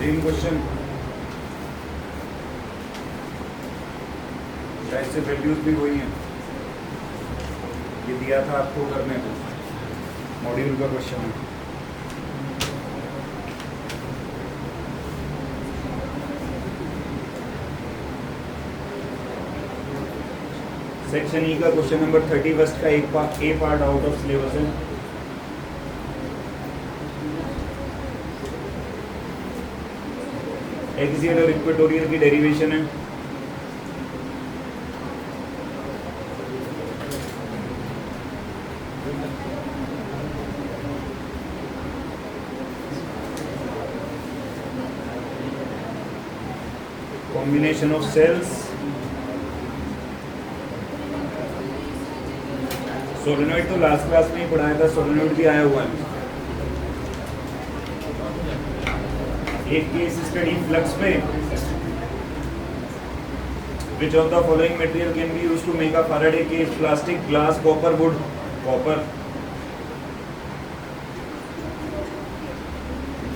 Same question, शायद से values भी वही हैं, ये दिया था आपको करने को, मॉड्यूल का क्वेश्चन है। सेक्शन ई का क्वेश्चन नंबर 31 का ए पार्ट आउट ऑफ सिलेबस है। एक्सियल और इक्वेटोरियल की डेरिवेशन है। कॉम्बिनेशन ऑफ सेल्स, सोलेनॉइड तो लास्ट क्लास में ही पढ़ाया था, सोलेनॉइड भी आया हुआ है। एक केस स्टडी फ्लक्स में, which of the following material can be used to make a Faraday cage, plastic, glass, copper, wood. Copper.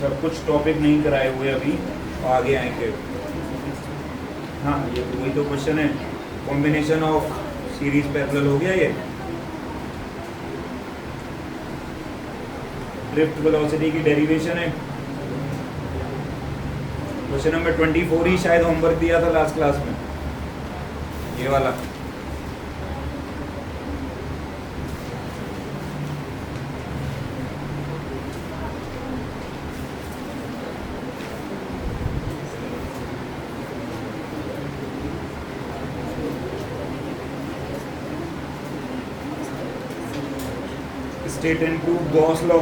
सब कुछ टॉपिक नहीं कराए हुए अभी, आगे आएंगे। हाँ, ये वही तो क्वेश्चन है, कॉम्बिनेशन ऑफ सीरीज पैरेलल हो गया ये। ड्रिफ्ट वेलोसिटी की डेरिवेशन है। क्वेश्चन नंबर 24 ही शायद होमवर्क दिया था लास्ट क्लास में, ये वाला। State and prove Gauss law.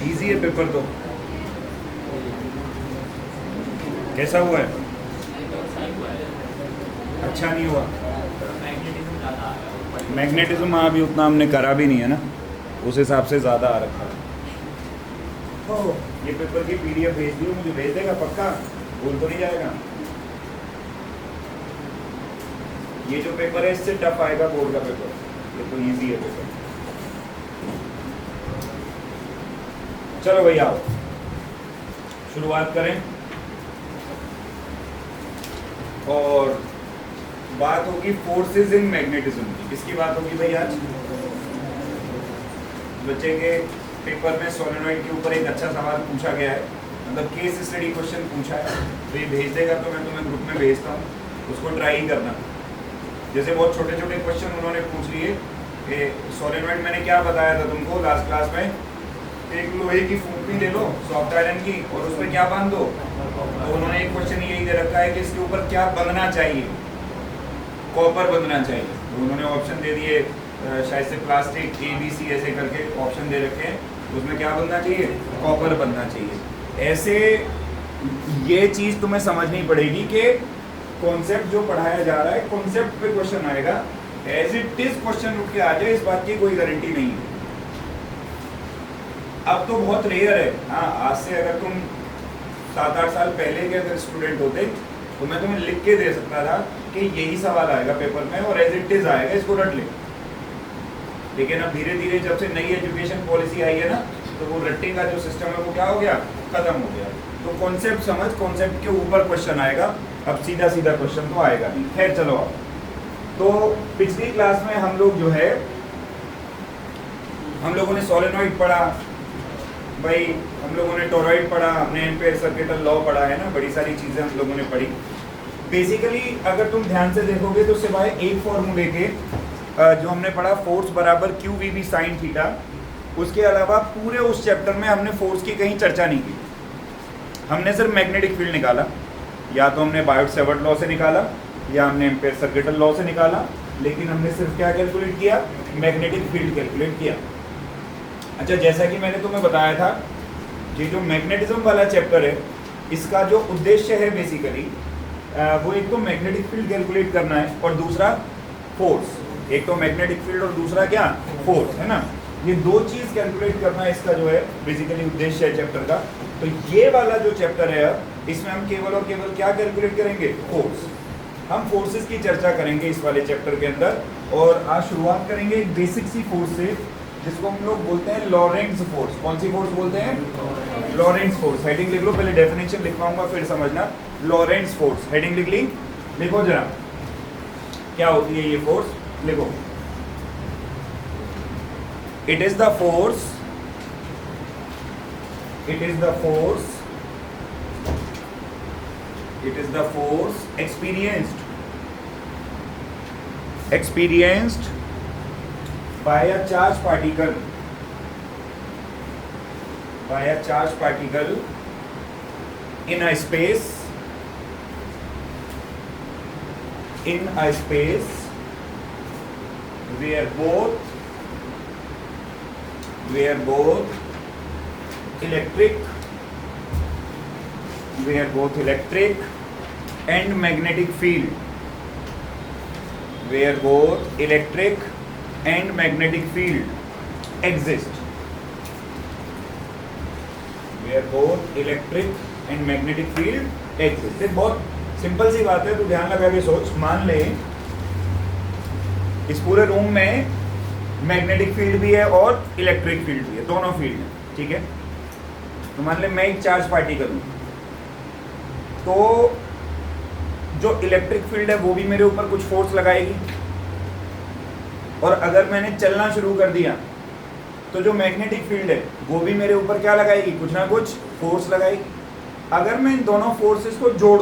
Easy है पेपर तो। कैसा हुआ है? अच्छा नहीं हुआ। मैग्नेटिज्म हाँ अभी उतना हमने करा भी नहीं है ना, उस हिसाब से ज़्यादा आ रखा है। ओह, ये पेपर की पीडीएफ भेज दी, मुझे भेज देगा पक्का? भूल तो नहीं जाएगा? ये जो पेपर है इससे टफ आएगा बोर्ड का पेपर, ये तो इजी है पेपर। चलो भैया आओ शुरुआत करें, और बात होगी फोर्सेस इन मैग्नेटिज्म की। किसकी बात होगी भाई आज? बच्चे के पेपर में सोलेनॉइड के ऊपर एक अच्छा सवाल पूछा गया है, मतलब केस स्टडी क्वेश्चन पूछा है, तो ये भेज देगा तो मैं तुम्हें ग्रुप में भेजता हूँ, उसको ट्राई करना। जैसे बहुत छोटे छोटे क्वेश्चन उन्होंने पूछ लिए कि सोलेनॉइड मैंने क्या बताया था तुमको लास्ट क्लास में, एक लोहे की फूंकनी ले लो सॉफ्ट आयरन की और उसमें क्या बांध दो, तो उन्होंने एक क्वेश्चन यही दे रखा है कि इसके ऊपर क्या बंधना चाहिए, कॉपर बंधना चाहिए। तो उन्होंने ऑप्शन दे दिए शायद से प्लास्टिक, ABC ऐसे करके ऑप्शन दे रखे हैं, उसमें क्या बनना चाहिए? कॉपर बनना चाहिए। ऐसे ये चीज़ तुम्हें समझनी पड़ेगी कि कॉन्सेप्ट जो पढ़ाया जा रहा है, कॉन्सेप्ट पे क्वेश्चन आएगा, एज इट इज क्वेश्चन उठ के आ जाए इस बात की कोई गारंटी नहीं है। अब तो बहुत रेयर है। हाँ, आज से अगर तुम 7-8 साल पहले के अगर स्टूडेंट होते तो मैं तुम्हें लिख के दे सकता था कि यही सवाल आएगा पेपर में और एज इट इज आएगा, इसको रट ले। लेकिन अब धीरे धीरे जब से नई एजुकेशन पॉलिसी आई है ना, तो वो रट्टे का जो सिस्टम है वो क्या हो गया? खत्म हो गया। तो कॉन्सेप्ट समझ, कॉन्सेप्ट के ऊपर क्वेश्चन आएगा, अब सीधा सीधा क्वेश्चन तो आएगा नहीं। खैर चलो अब, तो पिछली क्लास में हम लोग जो है, हम लोगों ने सोलेनॉइड पढ़ा भाई, हम लोगों ने टोरॉइड पढ़ा, हमने एम्पेयर सर्किटल लॉ पढ़ा है ना, बड़ी सारी चीज़ें हम लोगों ने पढ़ी। बेसिकली अगर तुम ध्यान से देखोगे तो सिवाय एक फॉर्मूले के जो हमने पढ़ा, फोर्स बराबर QVB साइन थीटा, उसके अलावा पूरे उस चैप्टर में हमने फोर्स की कहीं चर्चा नहीं की। हमने सिर्फ मैग्नेटिक फील्ड निकाला, या तो हमने बायोट-सेवर्ट लॉ से निकाला या हमने एम्पेयर सर्किटल लॉ से निकाला, लेकिन हमने सिर्फ क्या कैलकुलेट किया? मैग्नेटिक फील्ड कैलकुलेट किया। अच्छा, जैसा कि मैंने तुम्हें बताया था ये जो मैग्नेटिज्म वाला चैप्टर है, इसका जो उद्देश्य है बेसिकली वो एक तो मैग्नेटिक फील्ड कैलकुलेट करना है और दूसरा फोर्स। एक तो मैग्नेटिक फील्ड और दूसरा क्या, फोर्स, है ना। ये दो चीज कैलकुलेट करना है इसका जो है बेसिकली उद्देश्य है चैप्टर का। तो ये वाला जो चैप्टर है इसमें हम केवल और केवल क्या कैलकुलेट करेंगे, फोर्स। हम फोर्सेस की चर्चा करेंगे इस वाले चैप्टर के अंदर। और आज शुरुआत करेंगे एक बेसिक सी फोर्स से जिसको हम लोग बोलते हैं लॉरेंट्ज फोर्स। कौन सी फोर्स बोलते हैं, लॉरेंट्ज फोर्स। हेडिंग लिख लो, पहले डेफिनेशन लिखवाऊंगा फिर समझना। लॉरेंट्ज फोर्स, हेडिंग लिख ली, लिखो जरा क्या होती है ये फोर्स, लिखो। It is the force, it is the force, it is the force experienced by a charged particle in a space where both electric and magnetic field exist, बहुत सिंपल सी बात है, तो ध्यान लगा के सोच। मान ले इस पूरे रूम में मैग्नेटिक फील्ड भी है और इलेक्ट्रिक फील्ड भी है, दोनों फील्ड है, ठीक है। तो मान ले मैं एक चार्ज पार्टिकल हूं, तो जो इलेक्ट्रिक फील्ड है वो भी मेरे ऊपर कुछ फोर्स लगाएगी, और अगर मैंने चलना शुरू कर दिया तो जो मैग्नेटिक फील्ड है वो भी मेरे ऊपर क्या लगाएगी, कुछ ना कुछ फोर्स लगाएगी। अगर मैं इन दोनों फोर्सेस को जोड़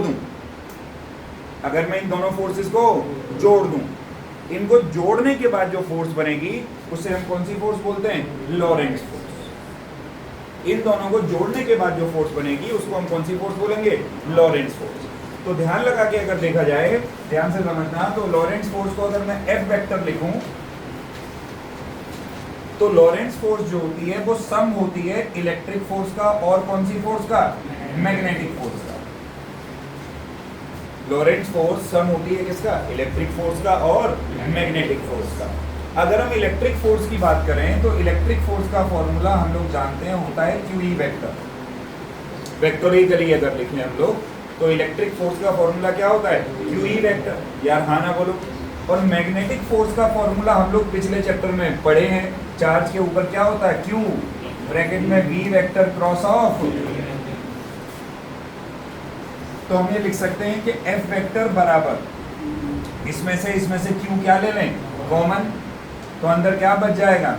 दूं, इनको जोड़ने के बाद जो फोर्स बनेगी उससे हम कौन सी फोर्स बोलते हैं, लॉरेंट्ज फोर्स। इन दोनों को जोड़ने के बाद जो फोर्स बनेगी उसको हम कौन सी फोर्स बोलेंगे, लॉरेंट्ज फोर्स। तो ध्यान लगा के अगर देखा जाए, ध्यान से समझना, तो लॉरेंट्ज फोर्स को अगर मैं F वेक्टर लिखूं तो लॉरेंट्ज फोर्स जो होती है वो सम होती है इलेक्ट्रिक फोर्स का और कौन सी फोर्स का, मैग्नेटिक फोर्स का। लॉरेंट्ज फोर्स सम होती है किसका, इलेक्ट्रिक फोर्स का और मैग्नेटिक फोर्स का। अगर हम इलेक्ट्रिक फोर्स की बात करें तो इलेक्ट्रिक फोर्स का फॉर्मूला हम लोग जानते हैं होता है QE वेक्टर। वेक्टोरिकली अगर लिखें हम लोग तो इलेक्ट्रिक फोर्स का फॉर्मूला क्या होता है, QE वेक्टर। यार हाँ ना बोलो। और मैग्नेटिक फोर्स का फॉर्मूला हम लोग पिछले चैप्टर में पढ़े हैं, चार्ज के ऊपर क्या होता है, Q ब्रैकेट में V वेक्टर क्रॉस ऑफ। तो हम ये लिख सकते हैं कि F वेक्टर बराबर इसमें से Q क्या ले लें, कॉमन, तो अंदर क्या बच जाएगा,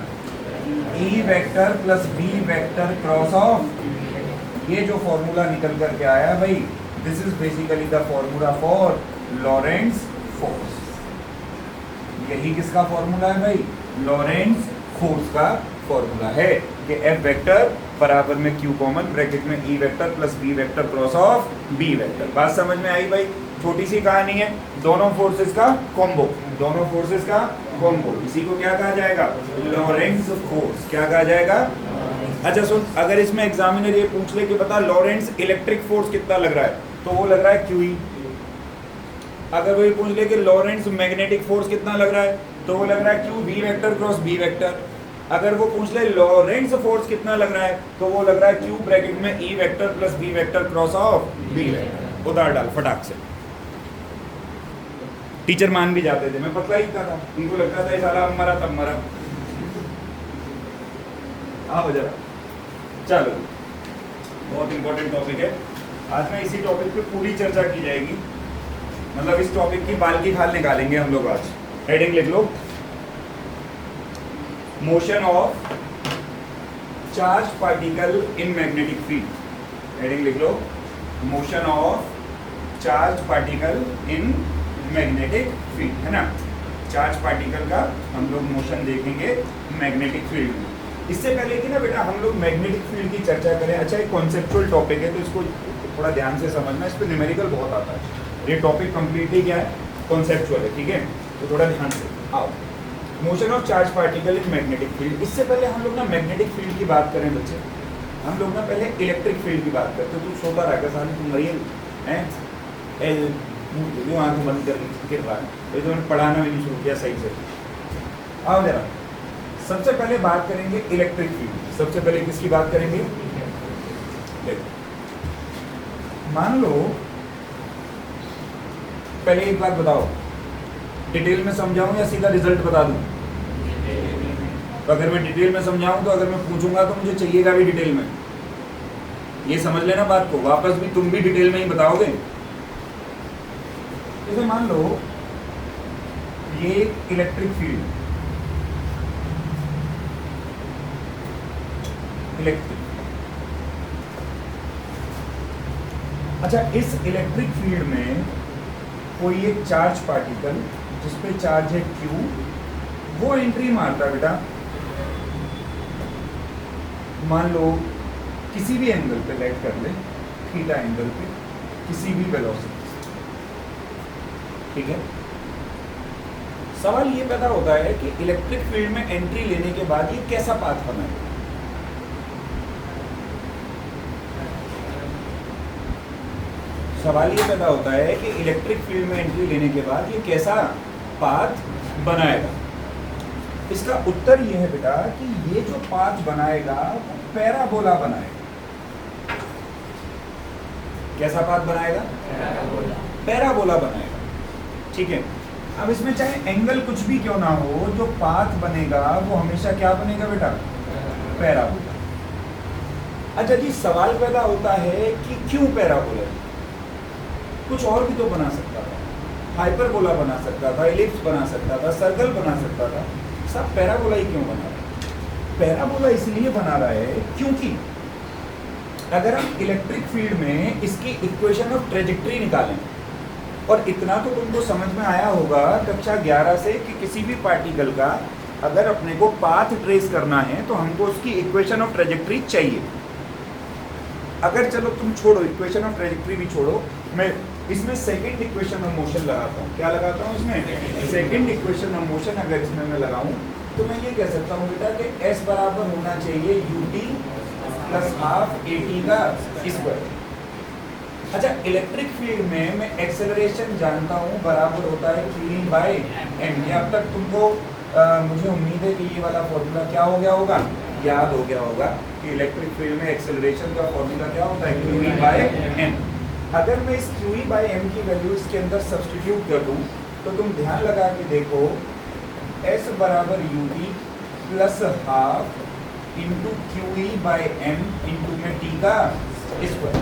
E vector plus V vector cross of. ये जो फॉर्मूला निकल करके आया भाई, this is basically the formula for Lorentz force. यही किसका फॉर्मूला है भाई, लॉरेंट्ज फोर्स का फॉर्मूला है कि F वेक्टर बराबर में Q कॉमन ब्रैकेट में E vector plus V vector cross of B vector. बात समझ में आई भाई, छोटी सी कहानी है, दोनों फोर्सेस का कॉम्बो, इसी को क्या कहा जाएगा, लॉरेंट्ज फोर्स। क्या कहा जाएगा, अच्छा सुन, अगर इसमें एग्जामिनर ये पूछ ले कि बता लॉरेंट्ज इलेक्ट्रिक फोर्स कितना लग रहा है, तो वो लग रहा है QE। अगर वो ये पूछ ले कि लॉरेंट्ज मैग्नेटिक फोर्स कितना लग रहा है, तो वो लग रहा है Q V vector cross B vector. अगर वो पूछ ले लॉरेंट्ज फोर्स कितना लग रहा है, तो वो लग रहा है Q ब्रैकेट में E vector plus B vector cross of B vector. उतार डाल फटाक से। टीचर मान भी जाते थे, मैं पतला ही था, इनको लगता था साला अब मरा तब मरा। आओ जरा, चलो बहुत इंपॉर्टेंट टॉपिक है आज में, इसी टॉपिक पे पूरी चर्चा की जाएगी, मतलब इस टॉपिक की बाल की खाल निकालेंगे हम लोग आज। हेडिंग लिख लो, motion of charge particle in magnetic field. Heading लिख लो, motion of charge particle in magnetic field, है ना। चार्ज पार्टिकल का हम लोग मोशन देखेंगे मैग्नेटिक फील्ड में। इससे पहले कि ना बेटा हम लोग मैग्नेटिक फील्ड की चर्चा करें, अच्छा एक कॉन्सेप्चुअल टॉपिक है तो इसको थोड़ा ध्यान से समझना, इस पर न्यूमेरिकल बहुत आता है। ये टॉपिक कंप्लीटली क्या है, कॉन्सेप्चुअल है, ठीक है, तो थोड़ा ध्यान से आओ। Motion of charge particle in magnetic field. इससे पहले हम लोग ना मैग्नेटिक फील्ड की बात करें बच्चे, हम लोग ना पहले इलेक्ट्रिक फील्ड की बात करते, तू सोता रहा क्या साले, तुम मरिए हैं आंख बंद कर फिर बात, ये तो मैंने पढ़ाना भी नहीं शुरू किया सही से। आओ जरा, सबसे पहले बात करेंगे इलेक्ट्रिक फील्ड। सबसे पहले किसकी बात करेंगे? देखो, मान लो पहले एक बात बताओ, डिटेल में समझाऊं या सीधा रिजल्ट बता दूं? तो अगर मैं डिटेल में समझाऊं तो अगर मैं पूछूंगा तो मुझे चाहिएगा भी डिटेल में, ये समझ लेना बात को, वापस भी तुम भी डिटेल में ही बताओगे। जैसे मान लो ये इलेक्ट्रिक फील्ड, इलेक्ट्रिक, अच्छा इस इलेक्ट्रिक फील्ड में कोई एक चार्ज पार्टिकल जिसपे चार्ज है Q, वो एंट्री मारता है बेटा, मान लो किसी भी एंगल पे लेट कर ले, थीटा एंगल पे, किसी भी वेलोसिटी, ठीक है। सवाल ये पैदा होता है कि इलेक्ट्रिक फील्ड में एंट्री लेने के बाद ये कैसा पाथ बनाएगा? सवाल ये पैदा होता है कि इलेक्ट्रिक फील्ड में एंट्री लेने के बाद ये कैसा पाथ बनाएगा। इसका उत्तर ये है बेटा कि ये जो पाथ बनाएगा वो पैराबोला बनाएगा। कैसा पाथ बनाएगा? पैराबोला बनाएगा, ठीक है। अब इसमें चाहे एंगल कुछ भी क्यों ना हो, जो पाथ बनेगा वो हमेशा क्या बनेगा बेटा? पैराबोला। अच्छा जी, सवाल पैदा होता है कि क्यों पैराबोला? कुछ और भी तो बना सकता था, हाइपरबोला बना सकता था, एलिप्स बना सकता था, सर्कल बना सकता था, सब पैराबोला ही क्यों बना रहा है? पैराबोला इसलिए बना रहा है क्योंकि अगर हम इलेक्ट्रिक फील्ड में इसकी इक्वेशन ऑफ ट्रेजेक्ट्री निकालें, और इतना तो तुमको समझ में आया होगा कक्षा 11 से कि किसी भी पार्टिकल का अगर अपने को पाथ ट्रेस करना है तो हमको उसकी इक्वेशन ऑफ ट्रेजेक्ट्री चाहिए। अगर चलो तुम छोड़ो, इक्वेशन ऑफ ट्रेजेक्ट्री भी छोड़ो, मैं इसमें सेकंड इक्वेशन ऑफ मोशन लगाता हूँ। क्या लगाता हूँ इसमें? सेकंड इक्वेशन ऑफ मोशन अगर इसमें मैं लगाऊं तो मैं ये कह सकता हूँ बेटा कि s बराबर होना चाहिए ut प्लस हाफ at का स्क्वायर। अच्छा, इलेक्ट्रिक फील्ड में मैं एक्सेलरेशन जानता हूँ बराबर होता है q बाय m। ये अब तक तुमको मुझे उम्मीद है कि ये वाला फॉर्मूला क्या हो गया होगा, याद हो गया होगा कि इलेक्ट्रिक फील्ड में एक्सेलरेशन का फॉर्मूला क्या होता है? q by m। अगर मैं इस q बाय m की वैल्यू इसके अंदर सब्स्टिट्यूट कर दूं तो तुम ध्यान लगा के देखो, s बराबर ut plus half into Q by m into में t का स्क्वायर,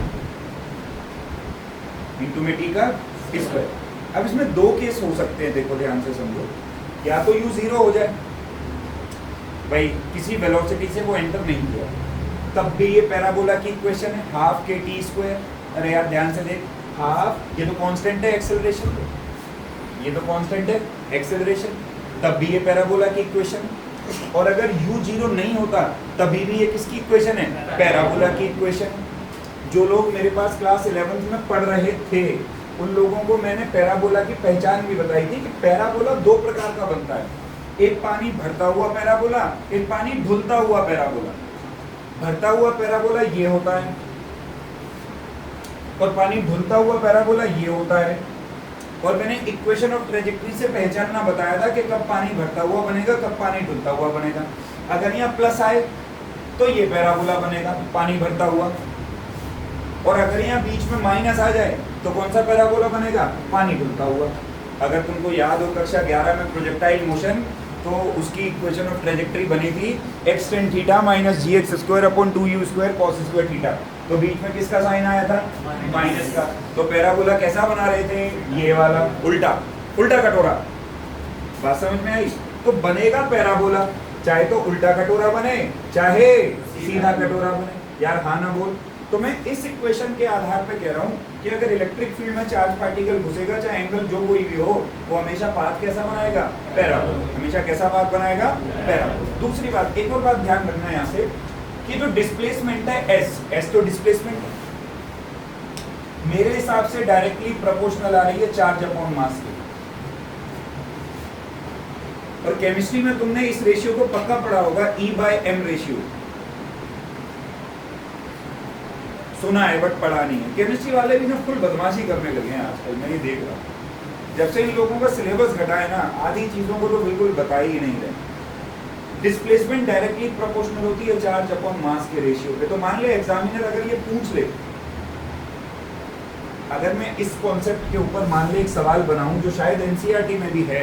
इंटू में t का स्क्वायर। अब इसमें दो केस हो सकते हैं, देखो ध्यान से समझो। या तो u 0 हो जाए, भाई किसी वेलोसिटी से वो एंटर नहीं किया, तब भी ये पैराबोला की इक्वेशन है, हाफ के टी स्क्वायर। अरे यार ध्यान से देख, हाफ ये तो कांस्टेंट है एक्सेलरेशन पे, ये तो कांस्टेंट है एक्सेलरेशन, तब भी ये पैराबोला की इक्वेशन। और अगर u 0 नहीं होता तभी भी ये किसकी इक्वेशन है? पैराबोला की इक्वेशन। जो लोग मेरे पास क्लास 11th में पढ़ रहे थे उन लोगों को मैंने पैराबोला की पहचान भी बताई थी कि पैराबोला दो प्रकार का बनता है, एक पानी भरता हुआ पैराबोला, एक पानी धुलता हुआ पैराबोला। भरता हुआ पैराबोला ये होता है और पानी धुलता हुआ पैराबोला ये होता है। और मैंने इक्वेशन ऑफ ट्रेजेक्ट्री से पहचानना बताया था कि कब पानी भरता हुआ बनेगा, कब पानी धुलता हुआ बनेगा। अगर यहाँ प्लस आए तो ये पैराबोला बनेगा, पानी भरता हुआ, और अगर यहाँ बीच में माइनस आ जाए तो कौन सा पैराबोला बनेगा? पानी धुलता हुआ। अगर तुमको याद हो कक्षा 11 में प्रोजेक्टाइल मोशन, तो उसकी इक्वेशन ऑफ ट्रेजेक्ट्री बनी थी x tan theta minus gx square upon 2u square cos square theta. तो बीच में किसका साइन आया था? माइनस का। तो पैराबोला कैसा बना रहे थे? ये वाला, उल्टा, उल्टा कटोरा। बात समझ में आई? तो बनेगा पैराबोला, चाहे तो उल्टा कटोरा बने चाहे सीधा कटोरा बने। यार हाँ ना बोल। तो मैं इस इक्वेशन के आधार पे कह रहा हूँ कि अगर इलेक्ट्रिक फील्ड में चार्ज पार्टिकल घुसेगा, चाहे एंगल जो कोई भी हो, वो हमेशा पाथ कैसा बनाएगा? पैराबोला। हमेशा कैसा पाथ बनाएगा? पैराबोला। दूसरी बात, एक और बात ध्यान रखना है यहाँ से कि जो डिस्प्लेसमेंट है s तो डिस्प्लेसमेंट मेरे हिसाब से डायरेक्टली प्रोपोर्शनल आ रही है चार्ज अपॉन मास के। और केमिस्ट्री में तुमने इस रेशियो को पक्का पढ़ा होगा, E/m रेशियो। सुना है बट पढ़ा नहीं है। केमिस्ट्री वाले भी ना फुल बदमाशी करने लगे हैं आजकल, मैं ये देख रहा हूँ। जब से इन लोगों का सिलेबस घटा है ना, आधी चीज़ों को तो बिल्कुल बता ही नहीं रहे। डिस्प्लेसमेंट डायरेक्टली प्रोपोर्शनल होती है चार्ज अपॉन मास के रेशियो पे। तो मान ले एग्जामिनर अगर ये पूछ ले, अगर मैं इस कॉन्सेप्ट के ऊपर मान ले एक सवाल बनाऊं जो शायद एनसीईआरटी में भी है,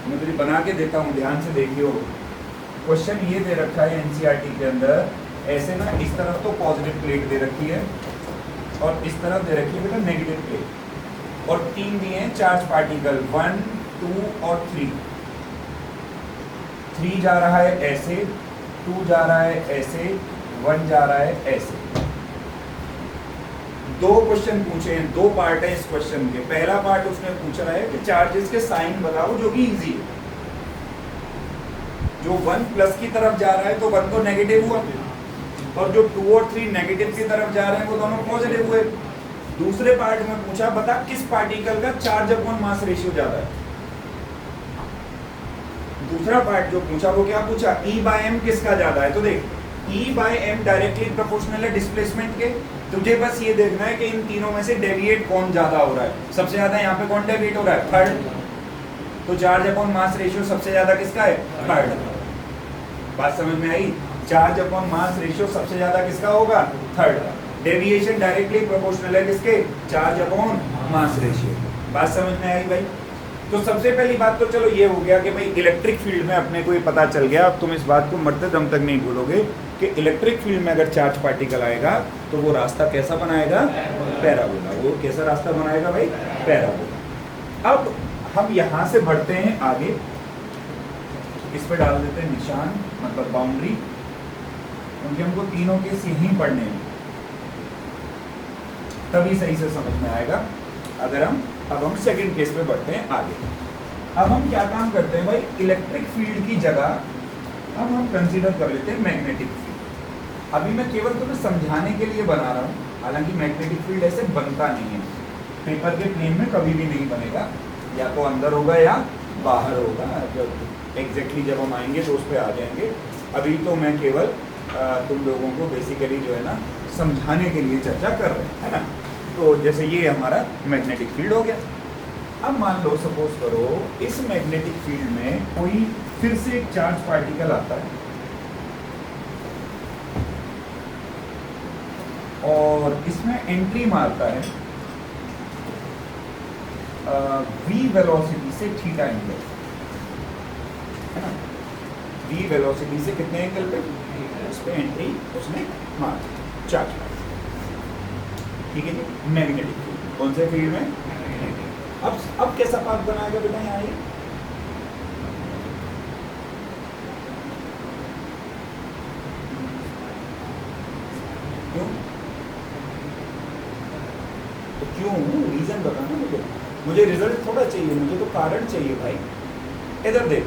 मैं तुझे बना के देता हूँ, ध्यान से देखियो। क्वेश्चन ये दे रखा है एनसीईआरटी के अंदर, ऐसे ना इस तरफ तो पॉजिटिव प्लेट दे रखी है और इस तरफ दे रखी है बेटा नेगेटिव प्लेट, और 3 दिए हैं चार्ज पार्टिकल 1, 2 और 3। 3 जा रहा है ऐसे, 2 जा रहा है ऐसे, 1 जा रहा है ऐसे। 2 क्वेश्चन पूछे हैं, 2 पार्ट है इस क्वेश्चन के। पहला पार्ट उसने पूछ रहा है कि चार्जेस के साइन बताओ, जो कि इजी है। जो 1 प्लस की तरफ जा रहा है तो 1 तो नेगेटिव हुआ, और जो 2 और 3 नेगेटिव की तरफ जा रहे हैं वो दोनों पॉजिटिव हुए। दूसरे पार्ट में पूछा बता किस पार्टिकल का चार्ज अपॉन मास रेशियो ज्यादा है। दूसरा पार्ट जो पूछा वो क्या पूछा, E/m किसका ज्यादा है। तो देख E/m डायरेक्टली प्रोपोर्शनल है डिस्प्लेसमेंट के। तुझे बस ये देखना है कि इन तीनों में से डेविएट कौन ज्यादा हो रहा है। सबसे ज्यादा यहाँ पे कौन डेविएट हो रहा है, थर्ड। तो चार्ज अपॉन मास रेशियो सबसे ज्यादा किसका है, थर्ड। बात समझ में आई, चार्ज अपॉन मास रेशियो सबसे ज्यादा किसका होगा, थर्ड। डेविएशन डायरेक्टली प्रोपोर्शनल है किसके, चार्ज अपॉन मास रेशियो। बात समझ में आई भाई। तो सबसे पहली बात तो चलो ये हो गया कि भाई इलेक्ट्रिक फील्ड में अपने को ये पता चल गया। अब तुम इस बात को मरते दम तक नहीं भूलोगे कि इलेक्ट्रिक फील्ड में अगर चार्ज पार्टिकल आएगा तो वो रास्ता कैसा बनाएगा, पैराबोला। वो कैसा रास्ता बनाएगा भाई, पैराबोला। अब हम यहाँ से बढ़ते हैं आगे, इस पे डाल देते हैं निशान, मतलब बाउंड्री, क्योंकि हमको तीनों केस यहीं पढ़ने हैं, तभी सही से समझ में आएगा। अगर अब हम सेकंड केस पे बढ़ते हैं आगे। अब हम क्या काम करते हैं भाई, इलेक्ट्रिक फील्ड की जगह अब हम कंसीडर कर लेते हैं मैग्नेटिक फील्ड। अभी मैं केवल तुम्हें समझाने के लिए बना रहा हूँ, हालांकि मैग्नेटिक फील्ड ऐसे बनता नहीं है, पेपर के प्लेन में कभी भी नहीं बनेगा, या तो अंदर होगा या बाहर होगा। जब एग्जैक्टली जब हम आएंगे तो उस पर आ जाएंगे। अभी तो मैं केवल तुम लोगों को बेसिकली जो है ना समझाने के लिए चर्चा कर रहे हैं, है ना। तो जैसे ये हमारा मैग्नेटिक फील्ड हो गया। अब मान लो सपोज करो इस मैग्नेटिक फील्ड में कोई फिर से एक चार्ज पार्टिकल आता है और इसमें एंट्री मारता है v वेलोसिटी से थीटा एंगल, है ना। v वेलोसिटी से कितने एंगल पे, उस पे एंट्री उसने मार चार्ज, ठीक है जी। मैग्नेटिक फील्ड कौन से फील्ड में, अब कैसा पाथ बनाएगा बेटा यहाँ ये, क्यों, तो क्यों, रीजन बताना मुझे रिजल्ट थोड़ा चाहिए, मुझे तो कारण चाहिए भाई। इधर देख,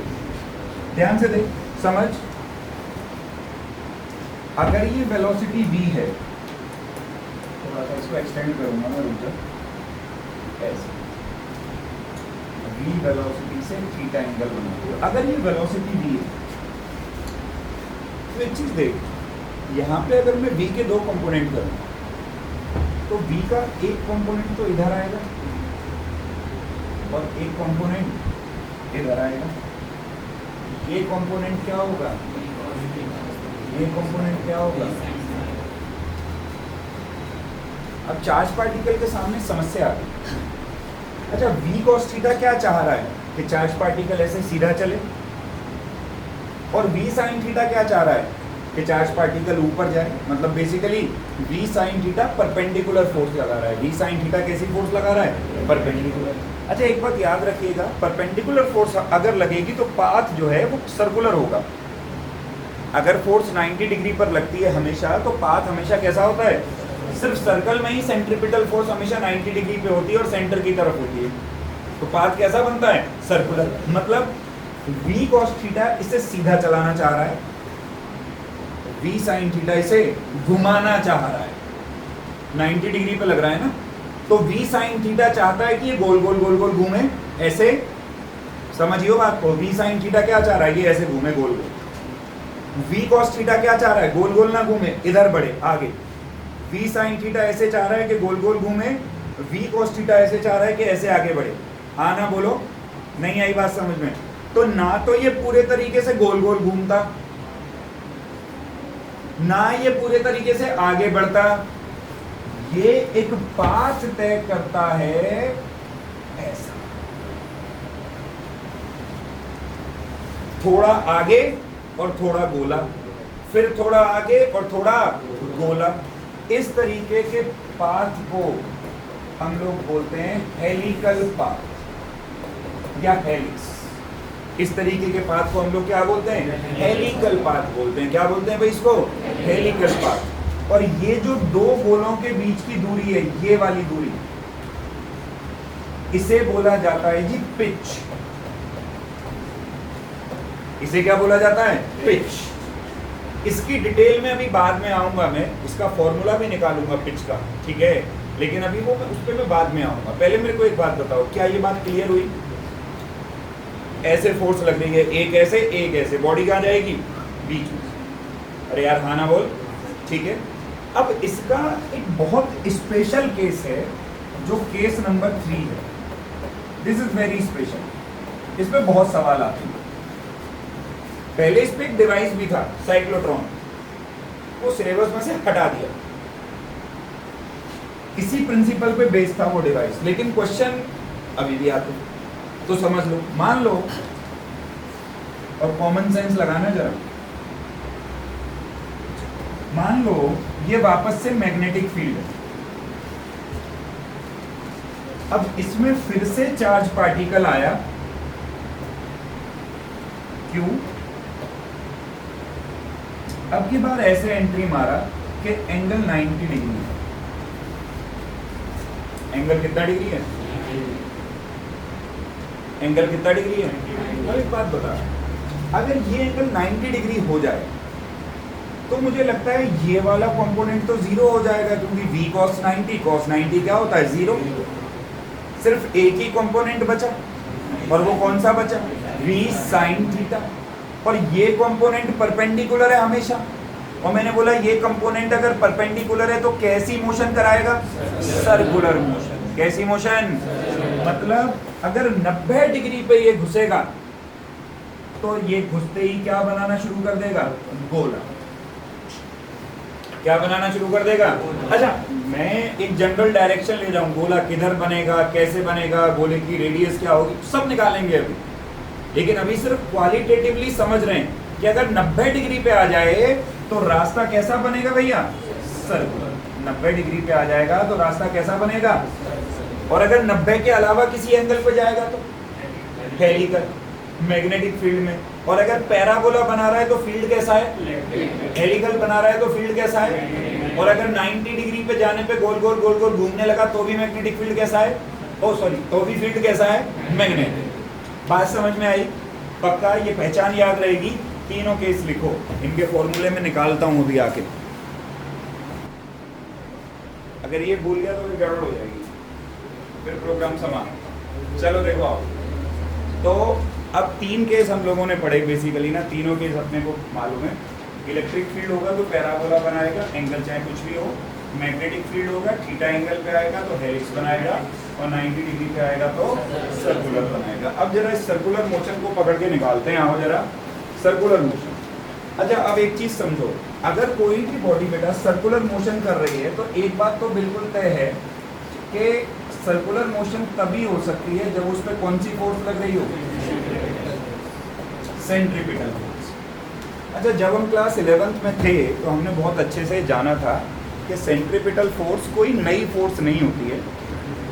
ध्यान से देख, समझ। अगर ये वेलोसिटी v है, थोड़ा सा इसको एक्सटेंड करूंगा मैं, रुक जा, ऐसे v वेलोसिटी से थीटा एंगल बनाते हो। अगर ये वेलोसिटी v है तो एक चीज देख, यहाँ पे अगर मैं v के 2 कंपोनेंट करूँ तो v का एक कंपोनेंट तो इधर आएगा और एक कंपोनेंट इधर आएगा। ये कंपोनेंट क्या होगा, ये कंपोनेंट क्या होगा। अब चार्ज पार्टिकल के सामने समस्या आ गई। अच्छा, v cos थीटा क्या चाह रहा है कि चार्ज पार्टिकल ऐसे सीधा चले, और v sin थीटा क्या चाह रहा है कि चार्ज पार्टिकल ऊपर जाए। मतलब basically v sin theta perpendicular force लगा रहा है। v sin थीटा कैसी फोर्स लगा रहा है, परपेंडिकुलर। अच्छा, एक बात याद रखिएगा, परपेंडिकुलर फोर्स अगर लगेगी तो पाथ जो है वो सर्कुलर होगा। अगर फोर्स 90 डिग्री पर लगती है हमेशा, तो पाथ हमेशा कैसा होता है, सिर्फ सर्कल में ही सेंट्रीपिटल फोर्स हमेशा 90 डिग्री पे होती है और सेंटर की तरफ होती है। तो पाथ कैसा बनता है, सर्कुलर। मतलब v cos थीटा इसे सीधा चलाना चाह रहा है, v sin थीटा इसे घुमाना चाह रहा है। 90 डिग्री पे लग रहा है ना, तो v sin थीटा चाहता है कि ये गोल गोल गोल गोल घूमे, ऐसे समझियो बात को। v sin थीटा क्या चाह रहा है, ये ऐसे घूमे गोल गोल। v cos थीटा क्या चाह रहा है, गोल गोल ना घूमे, इधर बढ़े आगे। v sin थीटा ऐसे चाह रहा है कि गोल गोल घूमे, v cos थीटा ऐसे चाह रहा है कि ऐसे आगे बढ़े। हाँ ना बोलो, नहीं आई बात समझ में? तो ना तो ये पूरे तरीके से गोल गोल घूमता, ना ये पूरे तरीके से आगे बढ़ता, ये एक पाथ तय करता है ऐसा, थोड़ा आगे और थोड़ा गोला, फिर थोड़ा आगे और थोड़ा गोला। इस तरीके के पाथ को हम लोग बोलते हैं हेलिकल पाथ या हेलिक्स। इस तरीके के पाथ को हम लोग क्या बोलते हैं? हेलिकल पाथ बोलते हैं। क्या बोलते हैं भाई इसको? Helical path. और ये जो दो गोलों के बीच की दूरी है, ये वाली दूरी, इसे बोला जाता है जी पिच। इसे क्या बोला जाता है? पिच। इसकी डिटेल में अभी बाद में आऊंगा, मैं इसका फॉर्मूला भी निकालूंगा पिच का, ठीक है? लेकिन अभी वो उस पर मैं बाद में आऊंगा। पहले मेरे को एक बात बताओ, क्या ये बात क्लियर हुई? ऐसे फोर्स लग रही है, एक ऐसे एक ऐसे, बॉडी कहाँ जाएगी? बीच में। अरे यार हाँ ना बोल, ठीक है। अब इसका एक बहुत स्पेशल केस है, जो केस नंबर 3 है। This is very special. इस पे बहुत सवाल आते हैं। पहले इस पे एक डिवाइस भी था, साइक्लोट्रॉन, वो सिलेबस में से हटा दिया। इसी प्रिंसिपल पे बेस्ड था वो डिवाइस, लेकिन क्वेश्चन अभी भी आते हैं। तो समझ लो, मान लो, और कॉमन सेंस लगाना जरा, मान लो ये वापस से मैग्नेटिक फील्ड है। अब इसमें फिर से चार्ज पार्टिकल आया, क्यों? अब की बार ऐसे एंट्री मारा कि एंगल 90 डिग्री है। एंगल कितना डिग्री है? एंगल कितना डिग्री है? अब एक बात बता, अगर ये एंगल 90 डिग्री हो जाए तो मुझे लगता है ये वाला कंपोनेंट तो जीरो हो जाएगा, क्योंकि v cos 90 क्या होता है? जीरो। सिर्फ एक ही कंपोनेंट बचा, और वो कौन सा बचा? v sin theta. और ये कंपोनेंट परपेंडिकुलर है हमेशा, और मैंने बोला ये कंपोनेंट अगर परपेंडिकुलर है तो कैसी मोशन कराएगा? Circular motion. कैसी मोशन? मतलब अगर 90 डिग्री पे ये घुसेगा तो ये घुसते ही क्या बनाना शुरू कर देगा? गोला। क्या बनाना शुरू कर देगा? अच्छा, मैं एक जनरल डायरेक्शन ले जाऊं, गोला किधर बनेगा, कैसे बनेगा, गोले की रेडियस क्या होगी, सब निकालेंगे अभी। लेकिन अभी सिर्फ क्वालिटेटिवली समझ रहे हैं कि अगर 90 डिग्री पे आ जाए तो रास्ता कैसा बनेगा भैया? सर्कुलर। 90 डिग्री पे आ जाएगा तो रास्ता कैसा बनेगा? और अगर 90 के अलावा किसी एंगल पे जाएगा तो हेलिकल, मैग्नेटिक फील्ड में। और अगर पैराबोला बना रहा है तो फील्ड कैसा है? हेलिकल बना रहा है तो फील्ड कैसा है? और अगर 90 डिग्री पे जाने पे गोल गोल गोल गोल घूमने लगा तो भी मैग्नेटिक फील्ड कैसा है? ओ सॉरी, तो भी फील्ड कैसा है? मैग्नेटिक। बात समझ में आई? पक्का ये पहचान याद रहेगी। तीनों केस लिखो, इनके फॉर्मूले में निकालता हूं अभी आके। अगर ये भूल गया तो फिर गड़बड़ हो जाएगी, फिर प्रोग्राम समान। चलो देखो आओ, तो अब 3 केस हम लोगों ने पढ़े बेसिकली ना, तीनों केस अपने को मालूम है। इलेक्ट्रिक फील्ड होगा तो पैराबोला बनाएगा, एंगल चाहे कुछ भी हो। मैग्नेटिक फील्ड होगा, थीटा एंगल पे आएगा तो हेलिक्स बनाएगा, और 90 डिग्री पे आएगा तो सर्कुलर बनाएगा। अब जरा इस सर्कुलर मोशन को पकड़ के निकालते हैं। आओ जरा, सर्कुलर मोशन। अच्छा, अब एक चीज समझो, अगर कोई भी बॉडी बेटा सर्कुलर मोशन कर रही है तो एक बात तो बिल्कुल तय है कि सर्कुलर मोशन तभी हो सकती है जब उस पर कौन सी फोर्स लग रही हो? Centripetal force. अच्छा, जब हम क्लास 11th में थे तो हमने बहुत अच्छे से जाना था कि सेंट्रीपिटल फोर्स कोई नई फोर्स नहीं होती है।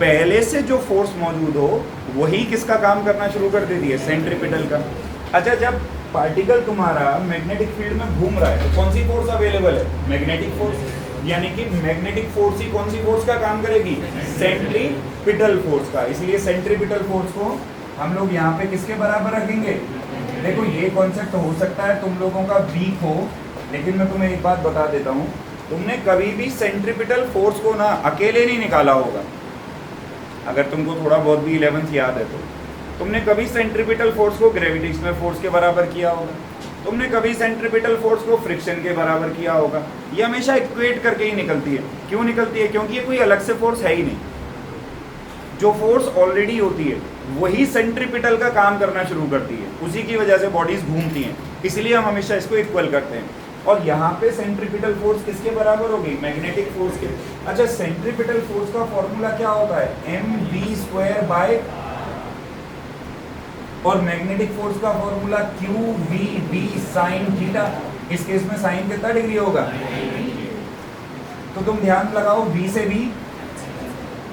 पहले से जो फोर्स मौजूद हो वही किसका काम करना शुरू कर देती है? सेंट्रीपिटल का। अच्छा, जब पार्टिकल तुम्हारा मैग्नेटिक फील्ड में घूम रहा है तो कौन सी फोर्स अवेलेबल है? Magnetic force. यानी कि मैग्नेटिक फोर्स ही कौन सी फोर्स का काम करेगी? सेंट्रीपिटल फोर्स का। इसलिए सेंट्रीपिटल फोर्स को हम लोग यहाँ पे किसके बराबर रखेंगे? देखो, ये कॉन्सेप्ट हो सकता है तुम लोगों का वीक हो, लेकिन मैं तुम्हें एक बात बता देता हूँ, तुमने कभी भी सेंट्रीपिटल फोर्स को ना अकेले नहीं निकाला होगा। अगर तुमको थोड़ा बहुत भी 11th याद है तो तुमने कभी सेंट्रीपिटल फोर्स को ग्रेविटेशनल फोर्स के बराबर किया होगा। तुमने कभी सेंट्रीपिटल फोर्स को फ्रिक्शन के बराबर किया होगा, ये हमेशा इक्वेट करके ही निकलती है। क्यों निकलती है? क्योंकि ये कोई अलग से फोर्स है ही नहीं, जो फोर्स ऑलरेडी होती है वही सेंट्रीपिटल का काम करना शुरू करती है, उसी की वजह से बॉडीज घूमती हैं, इसलिए हम हमेशा इसको इक्वल करते हैं। और यहाँ पे सेंट्रीपिटल फोर्स किसके बराबर होगी? मैग्नेटिक फोर्स के। अच्छा, सेंट्रीपिटल फोर्स का फॉर्मूला क्या होता है? mv² बाय, और मैग्नेटिक फोर्स का फॉर्मूला QVB साइन थीटा। इस केस में साइन कितना डिग्री होगा? तो तुम ध्यान लगाओ, V से V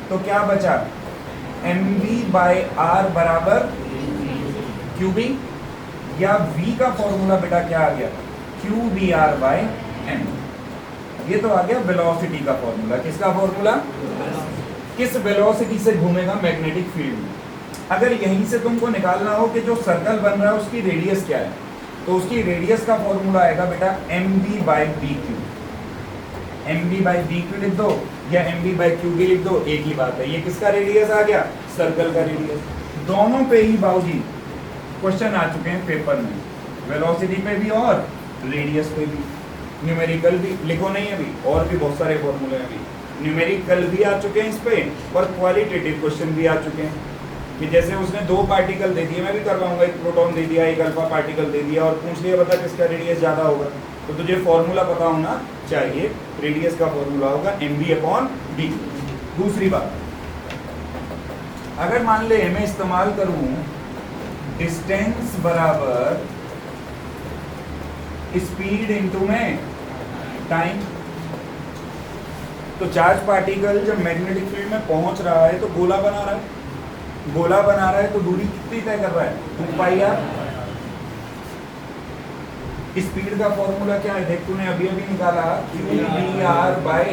तो क्या बचा? mv/r बराबर QB, या V का फॉर्मूला बेटा क्या आ गया? QBr/m। ये तो आ गया वेलोसिटी का फॉर्मूला। किसका फॉर्मूला? किस वेलोसिटी से घूमेगा मैग्नेटिक फील्ड में। अगर यहीं से तुमको निकालना हो कि जो सर्कल बन रहा है उसकी रेडियस क्या है, तो उसकी रेडियस का फॉर्मूला आएगा बेटा mv/bq। mv/bq लिख दो या mv/qb लिख दो, एक ही बात है। ये किसका रेडियस आ गया? सर्कल का रेडियस। दोनों पे ही बाबूजी क्वेश्चन आ चुके हैं पेपर में, वेलोसिटी पे भी और रेडियस पे भी। न्यूमेरिकल भी लिखो नहीं अभी, और भी बहुत सारे फॉर्मूले अभी न्यूमेरिकल भी आ चुके हैं इस पे, और क्वालिटेटिव क्वेश्चन भी आ चुके हैं कि जैसे उसने 2 पार्टिकल दे दिए, मैं भी करवाऊंगा, एक प्रोटॉन दे दिया, एक अल्फा पार्टिकल दे दिया, और पूछ लिया बता किसका रेडियस ज़्यादा होगा, तो तुझे फॉर्मूला पता होना चाहिए। रेडियस का फॉर्मूला होगा mv/b। दूसरी बात, अगर मान ले मैं इस्तेमाल करूं डिस्टेंस बराबर स्पीड इनटू में टाइम, तो चार्ज पार्टिकल जब मैग्नेटिक फील्ड में पहुंच रहा है तो गोला बना रहा है, गोला बना रहा है तो दूरी कितनी तय कर रहा है? 2πr। स्पीड का फॉर्मूला क्या है? देख तूने अभी अभी निकाला, QBr/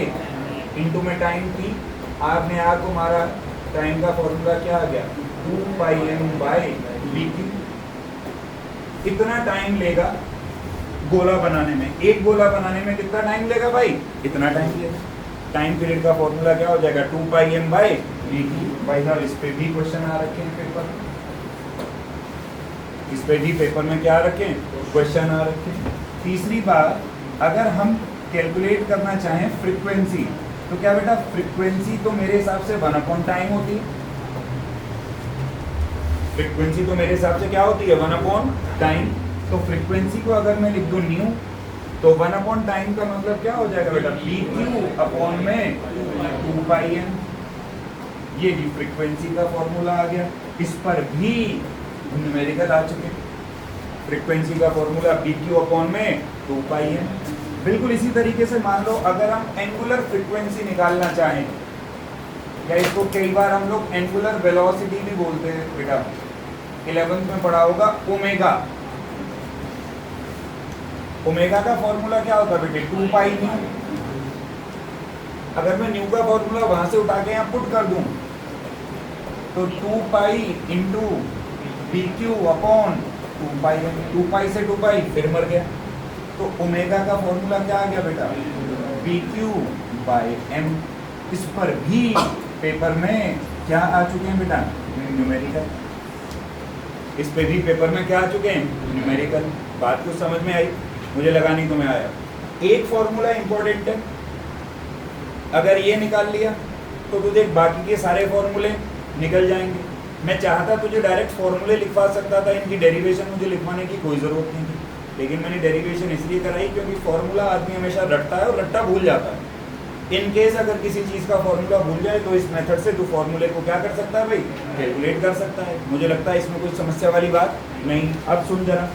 इनटू में टाइम थी, r ने r को मारा, टाइम का फॉर्मूला क्या आ गया? 2πm/bq। इतना टाइम लेगा गोला बनाने में। एक गोला बनाने में कितना टाइम लेगा भाई? इतना टाइम लेगा। टाइम पीरियड का फॉर्मूला क्या हो जाएगा? 2πm/bq। भाई साहब इस पे भी क्वेश्चन आ रखे हैं पेपर, इस पे भी पेपर में क्या आ रखे हैं? क्वेश्चन आ रखे हैं। तीसरी बात, अगर हम कैलकुलेट करना चाहें फ्रीक्वेंसी, तो क्या बेटा फ्रीक्वेंसी तो मेरे हिसाब से 1/टाइम होती है। फ्रीक्वेंसी तो मेरे हिसाब से क्या होती है? 1/टाइम। तो फ्रीक्वेंसी को अगर मैं लिख दूं न्यू, तो 1/टाइम का मतलब क्या हो जाएगा बेटा? BQ/में 2πm। ये भी फ्रीक्वेंसी का फॉर्मूला आ गया। इस पर भी न्यूमेरिकल आ चुके। फ्रीक्वेंसी का फॉर्मूला BQ/में 2πm। बिल्कुल इसी तरीके से मान लो अगर हम एंगुलर फ्रीक्वेंसी निकालना चाहें, या इसको कई बार हम लोग एंगुलर वेलोसिटी भी बोलते हैं बेटा, 11th में पढ़ा होगा ओमेगा। ओमेगा का फॉर्मूला क्या होता है बेटे? 2π न्यू। अगर मैं न्यू का फॉर्मूला वहां से उठा के यहाँ पुट कर दूं, तो 2π इंटू BQ/2πm। 2π से 2π फिर मर गया, तो ओमेगा का फॉर्मूला क्या आ गया बेटा? BQ/m। इस पर भी पेपर में क्या आ चुके हैं बेटा? न्यूमेरिकल। इस पे भी पेपर में क्या आ चुके हैं? न्यूमेरिकल। बात कुछ समझ में आई? मुझे लगा नहीं तुम्हें आया। एक फॉर्मूला इंपॉर्टेंट है, अगर ये निकाल लिया तो तुझे बाकी के सारे फॉर्मूले निकल जाएंगे। मैं चाहता तुझे डायरेक्ट फॉर्मूले लिखवा सकता था, इनकी डेरिवेशन मुझे लिखवाने की कोई ज़रूरत नहीं थी, लेकिन मैंने डेरिवेशन इसलिए कराई क्योंकि फॉर्मूला आदमी हमेशा रटता है और रट्टा भूल जाता है। इन केस अगर किसी चीज़ का फॉर्मूला भूल जाए तो इस मेथड से तू फॉर्मूले को क्या कर सकता है भाई? कैलकुलेट कर सकता है। मुझे लगता है इसमें कोई समस्या वाली बात नहीं। अब सुन जरा,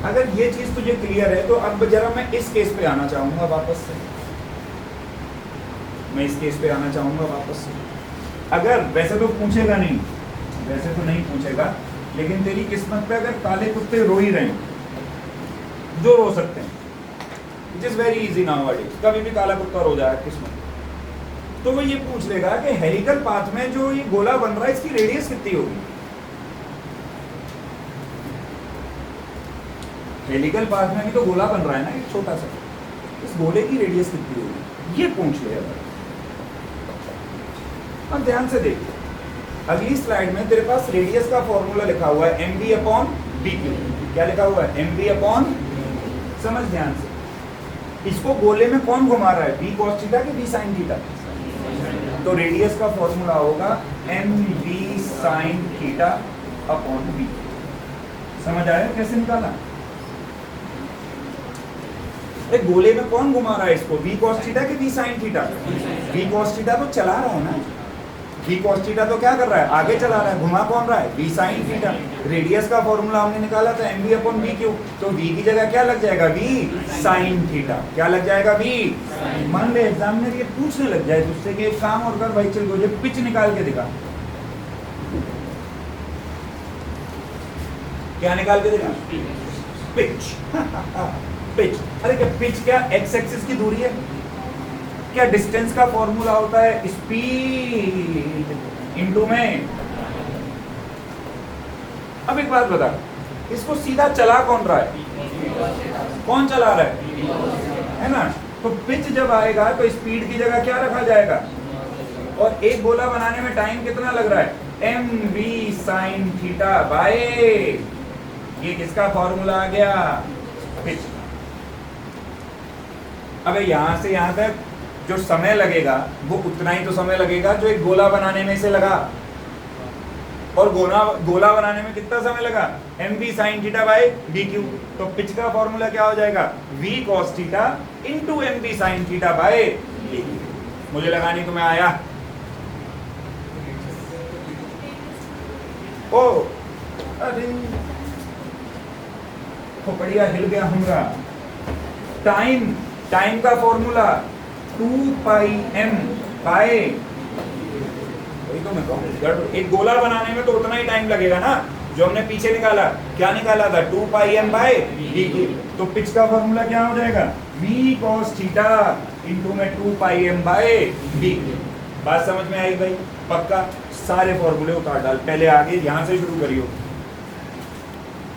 अगर ये चीज़ तुझे क्लियर है तो अब जरा मैं इस केस पे आना चाहूँगा वापस से। मैं इस केस पे आना चाहूँगा वापस से। अगर वैसे तो पूछेगा नहीं, वैसे तो नहीं पूछेगा, लेकिन तेरी किस्मत पे अगर काले कुत्ते रो ही रहे हैं, जो रो सकते हैं, it is very easy nowadays, कभी भी काला कुत्ता रो जाए किस्मत, तो वो ये पूछ लेगा कि हेलिकल पाथ में जो ये गोला बन रहा है इसकी रेडियस कितनी होगी। हेलिकल पाथ में भी तो गोला बन रहा है ना, एक छोटा सा, इस गोले की रेडियस कितनी होगी, ये पूछ लेगा। अब ध्यान से देख, अगली स्लाइड में तेरे पास रेडियस का फॉर्मूला लिखा हुआ है mv/bq। क्या लिखा हुआ है? mv/bq। समझ ध्यान से, इसको गोले में कौन घुमा रहा है, v cos थीटा कि v sin थीटा? तो रेडियस का फॉर्मूला होगा mv sin theta upon v। समझ आया कैसे निकाला? गोले में कौन घुमा रहा है इसको, v cos थीटा कि v sin theta? v cos theta तो चला रहा है ना, v cos थीटा तो क्या कर रहा है, आगे चला रहा है, घुमा कौन रहा है, v sin थीटा। रेडियस का फॉर्मूला हमने निकाला था mv अपॉन v क्यू, तो v की जगह क्या लग जाएगा, v sin थीटा। क्या लग जाएगा, v। मान ले एग्जामिनर ये पूछने लग जाए तुझसे कि एक काम और कर भाई, चल मुझे पिच निकाल के दिखा। क्या निकाल के दिखा, पिच। पिच, अरे क्या पिच क्या एक्स एक्सिस की दूरी है क्या? डिस्टेंस का फॉर्मूला होता है स्पीड इनटू में। अब एक बात बता, इसको सीधा चला कौन रहा है, कौन चला रहा है ना? तो पिच जब आएगा तो स्पीड की जगह क्या रखा जाएगा, और एक गोला बनाने में टाइम कितना लग रहा है, mv sin थीटा बाय, ये किसका फॉर्मूला आ गया, पिच। अबे यहां से यहां तक जो समय लगेगा वो उतना ही तो समय लगेगा जो एक गोला बनाने में से लगा, और गोला बनाने में कितना समय लगा, mv sin theta by dq। तो पिच का फॉर्मूला क्या हो जाएगा, v cos theta into mv sin theta by dq। मुझे लगा नहीं तुम्हें आया। ओ अरे खोपड़िया हिल गया हमरा। टाइम का फॉर्मूला 2 पाई m बाय, वही तो मैं कहूँ, एक गोला बनाने में तो उतना ही टाइम लगेगा ना जो हमने पीछे निकाला। क्या निकाला था, 2 पाई m बाय dq। तो पिच का फॉर्मूला क्या हो जाएगा, v cos थीटा इंटू में 2 पाई m बाय dq। बात समझ में आई भाई? पक्का सारे फॉर्मूले उतार डाल, पहले आगे यहां से शुरू करियो।